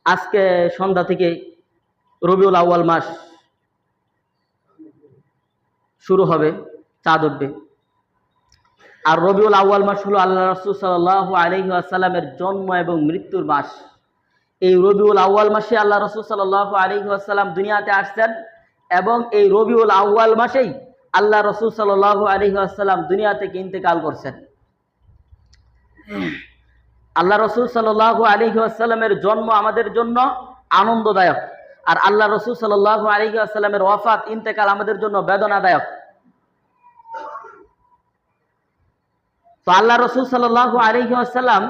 আজকে সন্ধ্যা থেকে রবিউল আউয়াল মাস শুরু হবে, চাঁদ উঠবে। আর রবিউল আউয়াল মাস হলো আল্লাহ রাসূল সাল্লাল্লাহু আলাইহি ওয়াসাল্লামের জন্ম এবং মৃত্যুর মাস। এই রবিউল আউয়াল মাসে আল্লাহ রাসূল সাল্লাল্লাহু আলাইহি ওয়াসাল্লাম দুনিয়াতে আসছেন এবং এই রবিউল আউয়াল মাসেই আল্লাহ রাসূল সাল্লাল্লাহু আলাইহি ওয়াসাল্লাম দুনিয়া থেকে ইন্তেকাল করছেন। আল্লাহ রাসূল সাল্লাল্লাহু আলাইহি ওয়াসাল্লামের জন্ম আমাদের জন্য আনন্দদায়ক, আর আল্লাহ রাসূল সাল্লাল্লাহু আলাইহি ওয়াসাল্লামের ওয়াফাত, ইন্তেকাল আমাদের জন্য বেদনাদায়ক। তো আল্লাহ রাসূল সাল্লাল্লাহু আলাইহি ওয়াসাল্লাম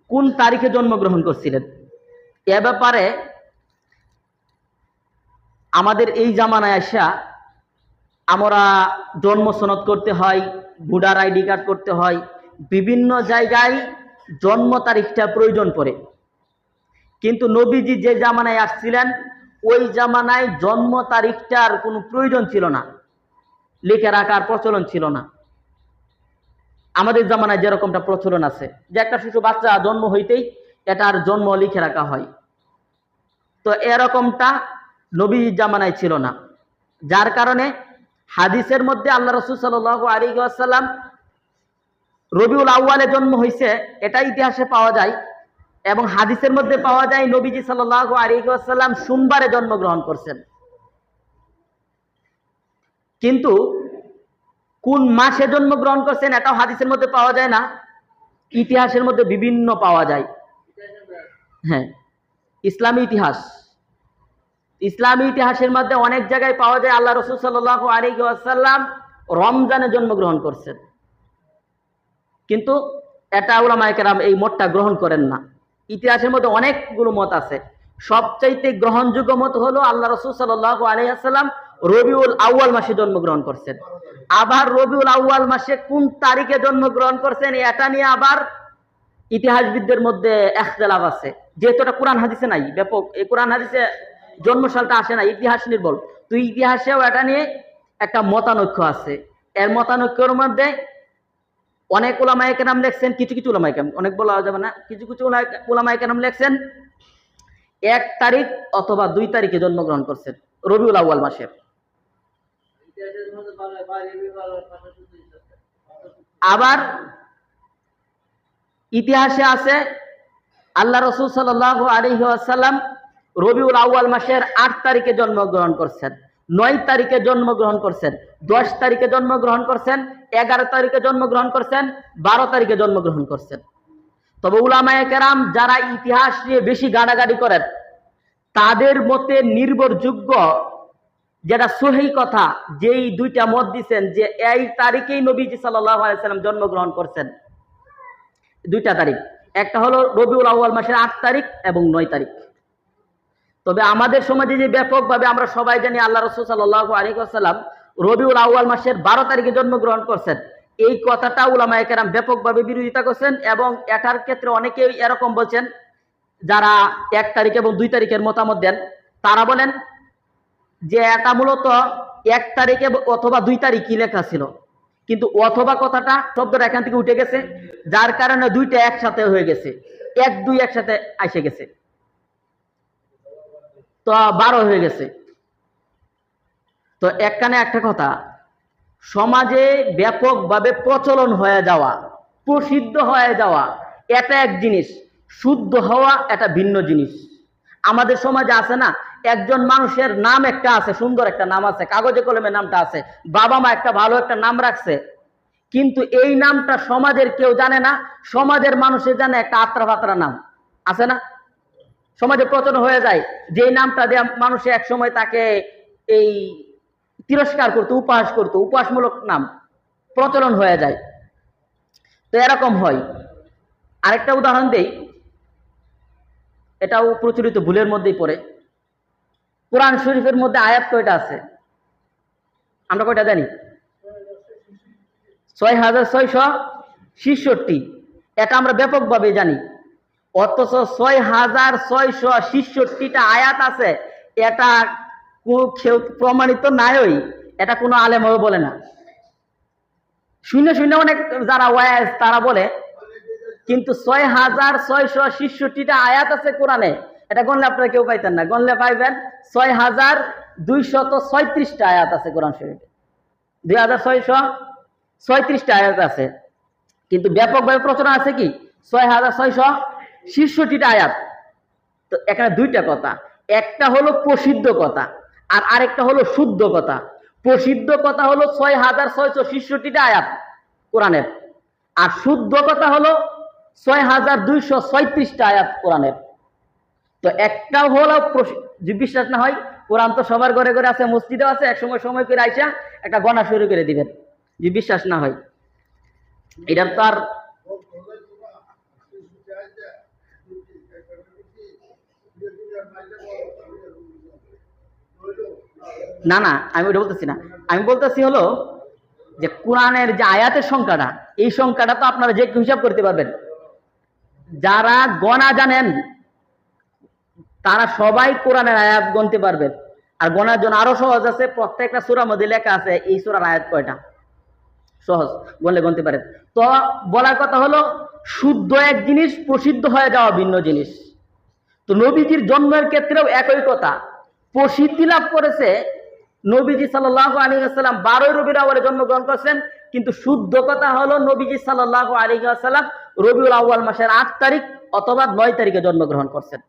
কোন তারিখে জন্মগ্রহণ করছিলেন এ ব্যাপারে আমাদের এই জামানায় আসা আমরা জন্ম সনদ করতে হয়, ভোটার আইডি কার্ড করতে হয়, বিভিন্ন জায়গায় জন্ম তারিখটা প্রয়োজন পড়ে। কিন্তু নবীজি যে জামানায় আসছিলেন ওই জামানায় জন্ম তারিখটার কোনো প্রয়োজন ছিল না, লিখে রাখার প্রচলন ছিল না। আমাদের জামানায় যেরকমটা প্রচলন আছে যে একটা শিশু বাচ্চা জন্ম হইতেই এটার জন্ম লিখে রাখা হয়, তো এরকমটা নবীর জামানায় ছিল না। যার কারণে হাদিসের মধ্যে আল্লাহ রাসূল সাল্লাল্লাহু আলাইহি ওয়াসাল্লাম রবিউল আউয়ালে জন্ম হয়েছে এটা ইতিহাসে পাওয়া যায়, এবং হাদিসের মধ্যে পাওয়া যায় নবীজি সাল্লাল্লাহু আলাইহি ওয়াসাল্লাম সোমবারে জন্মগ্রহণ করছেন। কিন্তু কোন মাসে জন্মগ্রহণ করছেন এটাও হাদিসের মধ্যে পাওয়া যায় না, ইতিহাসের মধ্যে বিভিন্ন পাওয়া যায়। হ্যাঁ, ইসলামী ইতিহাসের মধ্যে অনেক জায়গায় পাওয়া যায় আল্লাহ রাসূল সাল্লাল্লাহু আলাইহি ওয়াসাল্লাম রমজানে জন্মগ্রহণ করছেন, কিন্তু এটা উলামায়ে কেরাম এই মতটা গ্রহণ করেন না। ইতিহাসের মধ্যে অনেকগুলো মত আছে, সবচাইতে গ্রহণযোগ্য মত হলো আল্লাহ রাসূল সাল্লাল্লাহু আলাইহি ওয়াসাল্লাম রবিউল আউয়াল মাসে জন্মগ্রহণ করছেন। আবার রবিউল আউয়াল মাসে কোন তারিখে জন্মগ্রহণ করছেন এটা নিয়ে আবার ইতিহাসবিদদের মধ্যে ইখতিলাফ আছে, যেহেতু এটা কোরআন হাদিসে নাই। ব্যাপক এই কোরআন হাদিসে জন্মসালটা আসে না, ইতিহাস নির্ভর। তো ইতিহাসেও এটা নিয়ে একটা মতানৈক্য আছে। এর মতানৈক্যের মধ্যে অনেক উলামায়ে কেরাম লেখছেন, কিছু কিছু উলামায়ে কেরাম, অনেক বলা যাবে না, কিছু কিছু উলামায়ে কেরাম লেখছেন 1 তারিখ অথবা 2 তারিখে জন্মগ্রহণ করছেন রবিউল আউয়াল মাসের। আবার ইতিহাসে আছে আল্লাহ রাসূল সাল্লাল্লাহু আলাইহি ওয়াসাল্লাম রবিউল আউয়াল মাসের 8 তারিখে জন্মগ্রহণ করছেন, 9 তারিখে জন্মগ্রহণ করছেন, 10 তারিখে জন্মগ্রহণ করছেন, 11 তারিখে জন্মগ্রহণ করছেন, 12 তারিখে জন্মগ্রহণ করছেন। তবে উলামায়ে কেরাম যারা ইতিহাস নিয়ে বেশি গাড়াগাড়ি করেন তাদের মতে নির্ভরযোগ্য যেটা সহিহ কথা, যেই দুইটা মত দিচ্ছেন যে এই তারিখেই নবীজি সাল্লাল্লাহু আলাইহি ওয়াসাল্লাম জন্মগ্রহণ করছেন। 2টা তারিখ, একটা হলো রবিউল আউয়াল মাসের 8 তারিখ এবং 9 তারিখ। তবে আমাদের সমাজে যে ব্যাপকভাবে আমরা সবাই জানি আল্লাহ রাসূল সাল্লাল্লাহু আলাইহি ওয়াসাল্লাম রবিউল আউয়াল মাসের 12 তারিখে জন্মগ্রহণ করছেন, এই কথাটা উলামায়ে কেরাম ব্যাপকভাবে বিরোধিতা করছেন। এবং এটার ক্ষেত্রে অনেকেই এরকম বলছেন, যারা 1 তারিখ এবং 2 তারিখের মতামত দেন তারা বলেন যে এটা মূলত 1 তারিখে অথবা 2 তারিখই লেখা ছিল, কিন্তু অথবা কথাটা শব্দটা এখান থেকে উঠে গেছে, যার কারণে 2টা একসাথে হয়ে গেছে, 1 2 একসাথে এসে গেছে, তো 12 হয়ে গেছে। তো একখানে একটা কথা, সমাজে ব্যাপকভাবে প্রচলন হয়ে যাওয়া, প্রসিদ্ধ হয়ে যাওয়া এটা এক জিনিস, শুদ্ধ হওয়া এটা ভিন্ন জিনিস। আমাদের সমাজে আছে না, একজন মানুষের নাম একটা আছে, সুন্দর একটা নাম আছে, কাগজে কলমে নামটা আছে, বাবা মা একটা ভালো একটা নাম রাখছে, কিন্তু এই নামটা সমাজের কেউ জানে না, সমাজের মানুষের জানে একটা আত্রা ফাত্রা নাম আছে না, সমাজে প্রচলন হয়ে যায় যে নামটা দিয়ে মানুষে এক সময় তাকে এই তিরস্কার করতো, উপহাস করতো, উপহাসমূলক নাম প্রচলন হয়ে যায়। তো এরকম হয়। আরেকটা উদাহরণ দেই, এটাও প্রচলিত ভুলের মধ্যেই পড়ে। কোরআন শরীফের মধ্যে আয়াত কয়টা আছে আমরা কয়টা জানি? 6666। এটা আমরা ব্যাপকভাবে জানি, অথচ 6666টা আয়াত আছে, এটা কেউ প্রমাণিত নাই, এটা কোনো আলেমও বলে না। শূন্য শূন্য অনেক যারা ওয়াইজ তারা বলে, কিন্তু 6,666টা আয়াত আছে কোরআনে। এটা গণলে আপনারা কেউ পাইতেন না, গণলে পাইবেন 6,236টা আয়াত আছে কোরআন শরীফে, 2,636টা আয়াত আছে। কিন্তু ব্যাপকভাবে প্রচলন আছে কি 6,666টা আয়াত। তো এখানে দুইটা কথা, একটা হলো প্রসিদ্ধ কথা আর আরেকটা হলো শুদ্ধ কথা। প্রসিদ্ধ কথা হলো 6,666টা আয়াত কোরআনের, আর শুদ্ধ কথা হলো 6,236টা আয়াত কোরআনের। তো একটা হলো যদি বিশ্বাস না হয়, কোরআন তো সবার ঘরে ঘরে আছে, মসজিদে আছে, এক সময় সময় করে আইসা একটা গণা শুরু করে দিবেন যদি বিশ্বাস না হয়। এটার তো আর না না, আমি ওটা বলতেছি না। আমি বলতেছি হলো যে কোরআনের যে আয়াতের সংখ্যাটা, এই সংখ্যাটা তো আপনারা যে হিসাব করতে পারবেন। যারা গণা জানেন তারা সবাই কোরআনের আয়াত গণতে পারবেন। আর গণার জন্য আরো সহজ আছে, প্রত্যেকটা সূরার মধ্যে লেখা আছে এই সূরার আয়াত কয়টা, সহজ, গণলে গণতে পারেন। তো বলার কথা হলো শুদ্ধ এক জিনিস, প্রসিদ্ধ হয়ে যাওয়া ভিন্ন জিনিস। তো নবীজির জন্মের ক্ষেত্রেও একই কথা, প্রসিদ্ধি লাভ করেছে নবীজি সাল্লাল্লাহু আলাইহি ওয়াসাল্লাম 12 রবিউল আউয়ালে জন্মগ্রহণ করেছেন, কিন্তু শুদ্ধ কথা হলো নবীজি সাল্লাল্লাহু আলাইহি ওয়াসাল্লাম রবিউল আউয়াল মাসের 8 তারিখ অথবা 9 তারিখে জন্মগ্রহণ করছেন।